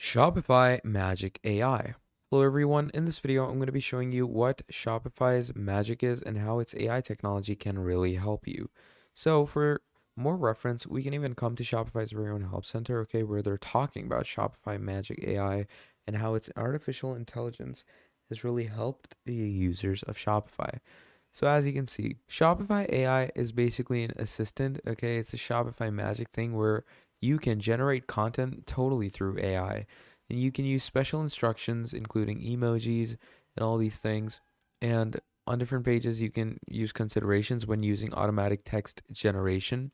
Shopify Magic AI. Hello everyone, in this video I'm going to be showing you what Shopify's Magic is and how its AI technology can really help you. So for more reference, we can even come to Shopify's very own help center, okay, where they're talking about Shopify Magic AI and how its artificial intelligence has really helped the users of Shopify. So as you can see, Shopify AI is basically an assistant, okay? It's a Shopify Magic thing where you can generate content totally through AI. And you can use special instructions, including emojis and all these things. And on different pages, you can use considerations when using automatic text generation.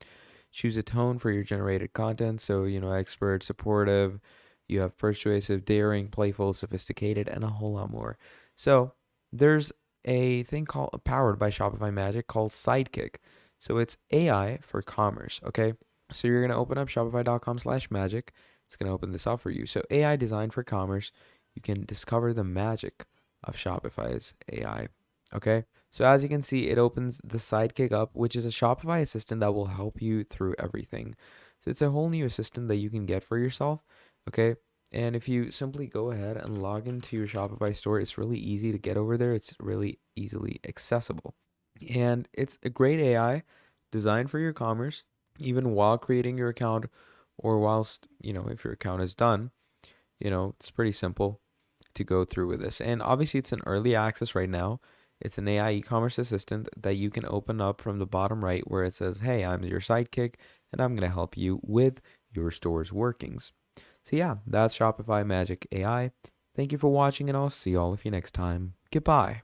Choose a tone for your generated content. So, expert, supportive, you have persuasive, daring, playful, sophisticated, and a whole lot more. So, there's a thing called powered by Shopify Magic called Sidekick. So, it's AI for commerce, okay? So you're going to open up shopify.com/magic. It's going to open this up for you. So AI designed for commerce. You can discover the magic of Shopify's AI. Okay. So as you can see, it opens the Sidekick up, which is a Shopify assistant that will help you through everything. So it's a whole new assistant that you can get for yourself. Okay. And if you simply go ahead and log into your Shopify store, it's really easy to get over there. It's really easily accessible. And it's a great AI designed for your commerce, even while creating your account or whilst, if your account is done, it's pretty simple to go through with this. And obviously, it's an early access right now. It's an AI e-commerce assistant that you can open up from the bottom right where it says, "Hey, I'm your sidekick and I'm going to help you with your store's workings." So yeah, that's Shopify Magic AI. Thank you for watching and I'll see all of you next time. Goodbye.